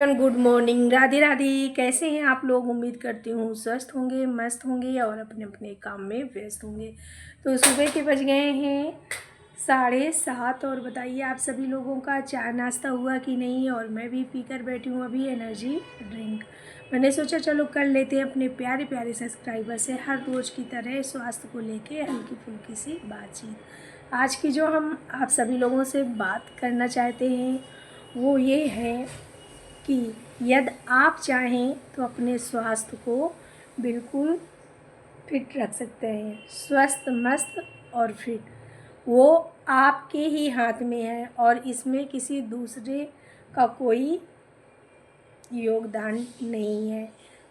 Good morning, Radhe Radhe. कैसे हैं आप लोग? उम्मीद करती हूँ स्वस्थ होंगे, मस्त होंगे और अपने अपने काम में व्यस्त होंगे। तो सुबह के बज गए हैं 7:30 और बताइए आप सभी लोगों का चाय नाश्ता हुआ कि नहीं। और मैं भी पीकर बैठी हूँ अभी एनर्जी ड्रिंक। मैंने सोचा चलो कर लेते हैं अपने प्यारे प्यारे सब्सक्राइबर से हर रोज़ की तरह स्वास्थ्य को लेके हल्की फुल्की सी बातचीत। आज की जो हम आप सभी लोगों से बात करना चाहते हैं वो ये है कि यदि आप चाहें तो अपने स्वास्थ्य को बिल्कुल फिट रख सकते हैं। स्वस्थ मस्त और फिट वो आपके ही हाथ में है और इसमें किसी दूसरे का कोई योगदान नहीं है।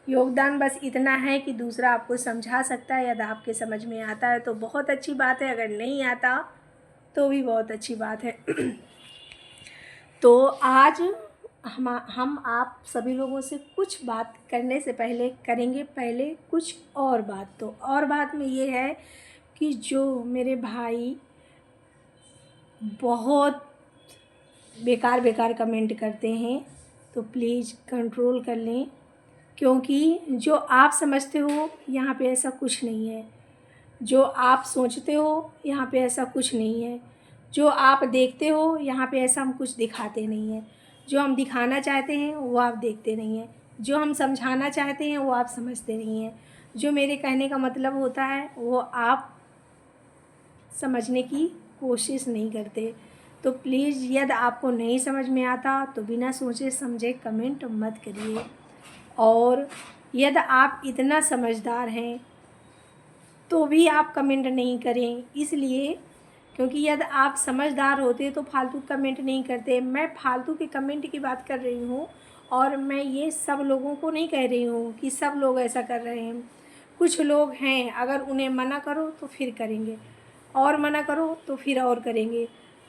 योगदान बस इतना है कि दूसरा आपको समझा सकता है। यदि आपके समझ में आता है तो बहुत अच्छी बात है, अगर नहीं आता तो भी बहुत अच्छी बात है। तो आज हम आप सभी लोगों से कुछ बात करने से पहले करेंगे पहले कुछ और बात। तो और बात में ये है कि जो मेरे भाई बहुत बेकार बेकार कमेंट करते हैं तो प्लीज़ कंट्रोल कर लें, क्योंकि जो आप समझते हो यहाँ पे ऐसा कुछ नहीं है। जो आप सोचते हो यहाँ पे ऐसा कुछ नहीं है। जो आप देखते हो यहाँ पे ऐसा हम कुछ दिखाते नहीं हैं। जो हम दिखाना चाहते हैं वो आप देखते नहीं हैं। जो हम समझाना चाहते हैं वो आप समझते नहीं हैं। जो मेरे कहने का मतलब होता है वो आप समझने की कोशिश नहीं करते। तो प्लीज़ यदि आपको नहीं समझ में आता तो बिना सोचे समझे कमेंट मत करिए। और यदि आप इतना समझदार हैं तो भी आप कमेंट नहीं करें, इसलिए क्योंकि यदि आप समझदार होते तो फालतू कमेंट नहीं करते। मैं फालतू के कमेंट की बात कर रही हूँ और मैं ये सब लोगों को नहीं कह रही हूँ कि सब लोग ऐसा कर रहे हैं। कुछ लोग हैं, अगर उन्हें मना करो तो फिर करेंगे और मना करो तो फिर और करेंगे।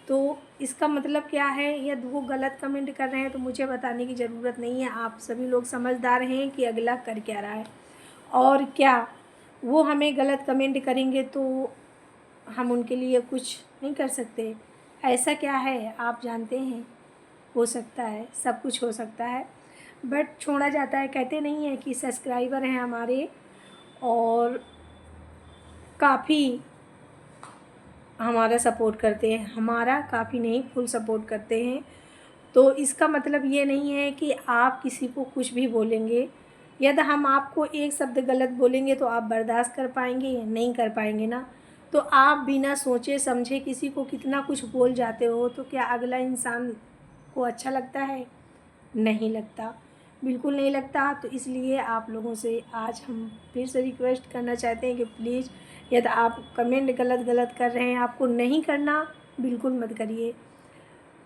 तो इसका मतलब क्या है? यदि वो गलत कमेंट कर रहे हैं तो मुझे बताने की ज़रूरत नहीं है। आप सभी लोग समझदार हैं कि अगला कर क्या रहा है और क्या वो हमें गलत कमेंट करेंगे तो हम उनके लिए कुछ नहीं कर सकते। ऐसा क्या है आप जानते हैं? हो सकता है, सब कुछ हो सकता है, बट छोड़ा जाता है। कहते नहीं है कि सब्सक्राइबर हैं हमारे और काफ़ी हमारा सपोर्ट करते हैं, हमारा काफ़ी नहीं फुल सपोर्ट करते हैं। तो इसका मतलब ये नहीं है कि आप किसी को कुछ भी बोलेंगे। यदि हम आपको एक शब्द गलत बोलेंगे तो आप बर्दाश्त कर पाएंगे? नहीं कर पाएंगे ना। तो आप बिना सोचे समझे किसी को कितना कुछ बोल जाते हो तो क्या अगला इंसान को अच्छा लगता है? नहीं लगता, बिल्कुल नहीं लगता। तो इसलिए आप लोगों से आज हम फिर से रिक्वेस्ट करना चाहते हैं कि प्लीज़ यदि आप कमेंट गलत कर रहे हैं, आपको नहीं करना, बिल्कुल मत करिए।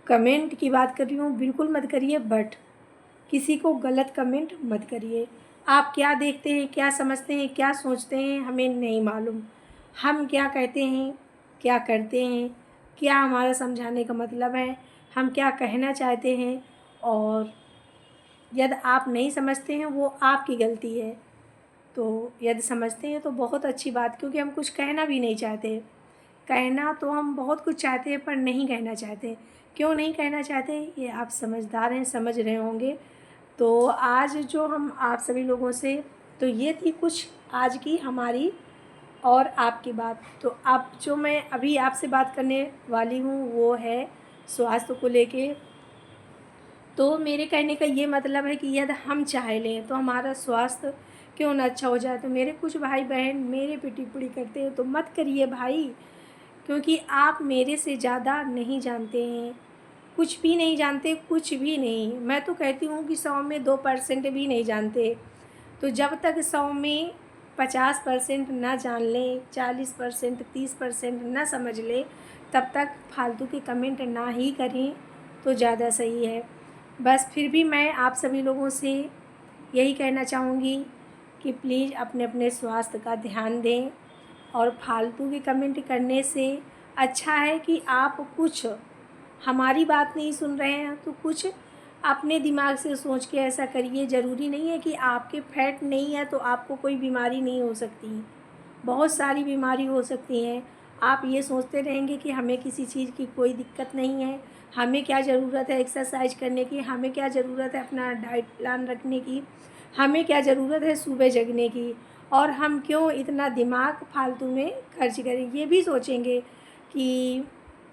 कमेंट की बात कर रही हूँ, बिल्कुल मत करिए, बट किसी को गलत कमेंट मत करिए। आप क्या देखते हैं, क्या समझते हैं, क्या सोचते हैं, हमें नहीं मालूम। हम क्या कहते हैं, क्या करते हैं, क्या हमारा समझाने का मतलब है, हम क्या कहना चाहते हैं। और यदि आप नहीं समझते हैं वो आपकी गलती है। तो यदि समझते हैं तो बहुत अच्छी बात, क्योंकि हम कुछ कहना भी नहीं चाहते। कहना तो हम बहुत कुछ चाहते हैं पर नहीं कहना चाहते। क्यों नहीं कहना चाहते ये आप समझदार हैं, समझ रहे होंगे। तो आज जो हम आप सभी लोगों से, तो ये थी कुछ आज की हमारी और आपकी बात। तो अब जो मैं अभी आपसे बात करने वाली हूँ वो है स्वास्थ्य को लेके। तो मेरे कहने का ये मतलब है कि यदि हम चाह लें तो हमारा स्वास्थ्य क्यों ना अच्छा हो जाए। तो मेरे कुछ भाई बहन मेरे पे टिप्पणी करते हैं तो मत करिए भाई, क्योंकि आप मेरे से ज़्यादा नहीं जानते हैं, कुछ भी नहीं जानते, कुछ भी नहीं। मैं तो कहती हूँ कि 100 में 2% भी नहीं जानते। तो जब तक 100 में 50% ना जान लें, 40% 30% ना समझ लें, तब तक फालतू के कमेंट ना ही करें तो ज़्यादा सही है। बस फिर भी मैं आप सभी लोगों से यही कहना चाहूँगी कि प्लीज़ अपने अपने स्वास्थ्य का ध्यान दें। और फालतू के कमेंट करने से अच्छा है कि आप कुछ हमारी बात नहीं सुन रहे हैं तो कुछ अपने दिमाग से सोच के ऐसा करिए। ज़रूरी नहीं है कि आपके फैट नहीं है तो आपको कोई बीमारी नहीं हो सकती। बहुत सारी बीमारी हो सकती हैं। आप ये सोचते रहेंगे कि हमें किसी चीज़ की कोई दिक्कत नहीं है, हमें क्या ज़रूरत है एक्सरसाइज करने की, हमें क्या ज़रूरत है अपना डाइट प्लान रखने की, हमें क्या ज़रूरत है सुबह जगने की, और हम क्यों इतना दिमाग फालतू में खर्च करें, ये भी सोचेंगे कि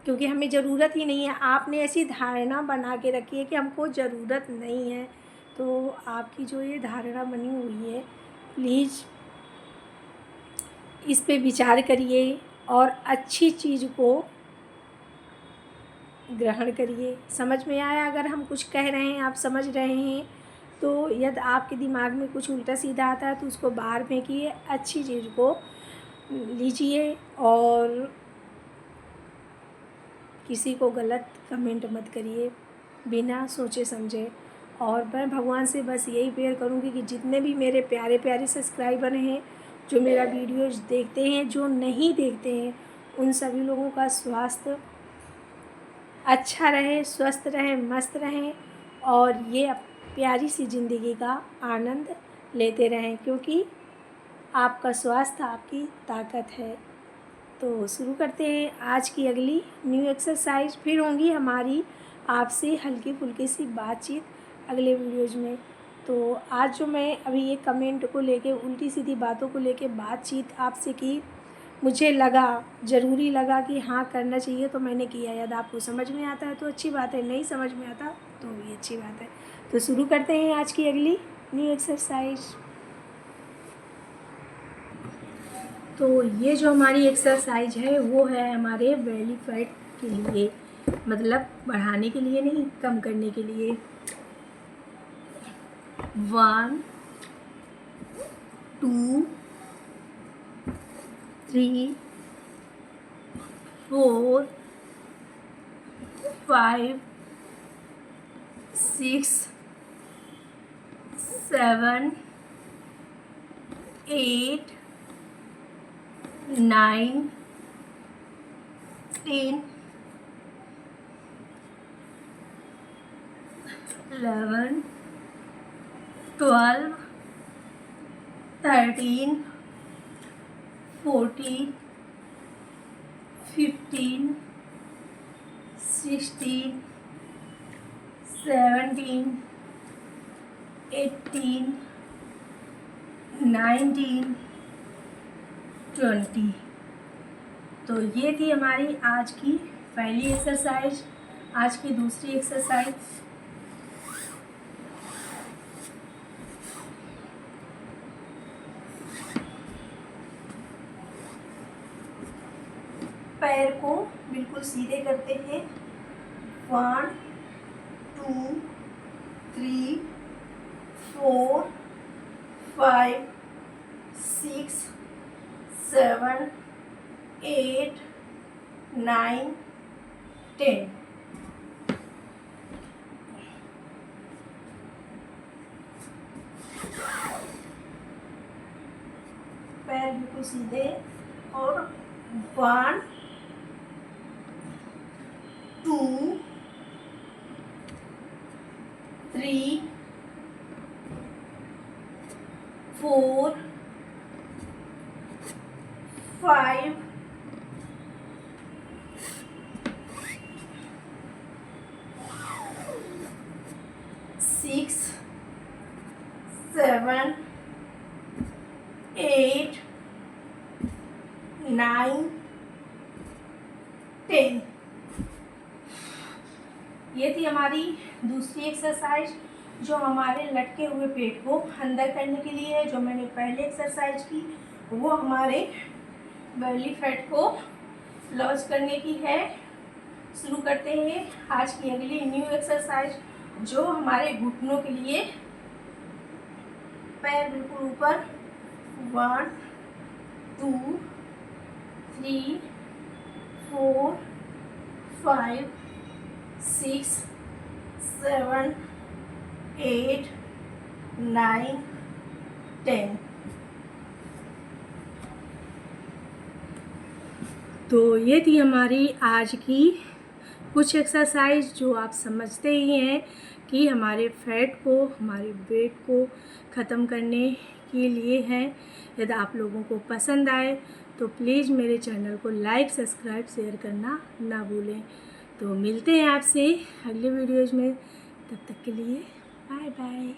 क्योंकि हमें ज़रूरत ही नहीं है। आपने ऐसी धारणा बना के रखी है कि हमको ज़रूरत नहीं है। तो आपकी जो ये धारणा बनी हुई है, प्लीज़ इस पे विचार करिए और अच्छी चीज़ को ग्रहण करिए। समझ में आया? अगर हम कुछ कह रहे हैं, आप समझ रहे हैं, तो यदि आपके दिमाग में कुछ उल्टा सीधा आता है तो उसको बाहर फेंकिए, अच्छी चीज़ को लीजिए और किसी को गलत कमेंट मत करिए बिना सोचे समझे। और मैं भगवान से बस यही प्रेयर करूँगी कि जितने भी मेरे प्यारे प्यारे सब्सक्राइबर हैं, जो मेरा वीडियोज देखते हैं, जो नहीं देखते हैं, उन सभी लोगों का स्वास्थ्य अच्छा रहे, स्वस्थ रहें, मस्त रहें और ये प्यारी सी ज़िंदगी का आनंद लेते रहें, क्योंकि आपका स्वास्थ्य आपकी ताकत है। तो शुरू करते हैं आज की अगली न्यू एक्सरसाइज। फिर होंगी हमारी आपसे हल्की फुल्की सी बातचीत अगले वीडियोज में। तो आज जो मैं अभी ये कमेंट को लेके, उल्टी सीधी बातों को लेके बातचीत आपसे की, मुझे लगा, ज़रूरी लगा कि हाँ करना चाहिए, तो मैंने किया। यदि आपको समझ में आता है तो अच्छी बात है, नहीं समझ में आता तो भी अच्छी बात है। तो शुरू करते हैं आज की अगली न्यू एक्सरसाइज। तो ये जो हमारी एक्सरसाइज है वो है हमारे बेली फैट के लिए, मतलब बढ़ाने के लिए नहीं, कम करने के लिए। 1 2 3 4 5 6 7 8 9 10 11 12 13 14 15 16 17 18 19 20। तो ये थी हमारी आज की पहली एक्सरसाइज। आज की दूसरी एक्सरसाइज, पैर को बिल्कुल सीधे करते हैं। 1 2 3 4 5 6 7 8 9 10। पैर बिल्कुल सीधे और 1 2 3 4 5 6 7 8 9 10। ये थी हमारी दूसरी एक्सरसाइज जो हमारे लटके हुए पेट को अंदर करने के लिए है। जो मैंने पहले एक्सरसाइज की वो हमारे बेली फैट को लॉस करने की है। शुरू करते हैं आज की अगली न्यू एक्सरसाइज जो हमारे घुटनों के लिए। पैर बिल्कुल ऊपर। 1 2 3 4 5 6 7 8 9 10। तो ये थी हमारी आज की कुछ एक्सरसाइज जो आप समझते ही हैं कि हमारे फैट को, हमारे वेट को ख़त्म करने के लिए है। यदि आप लोगों को पसंद आए तो प्लीज़ मेरे चैनल को लाइक, सब्सक्राइब, शेयर करना ना भूलें। तो मिलते हैं आपसे अगले वीडियोज़ में, तब तक के लिए बाय बाय।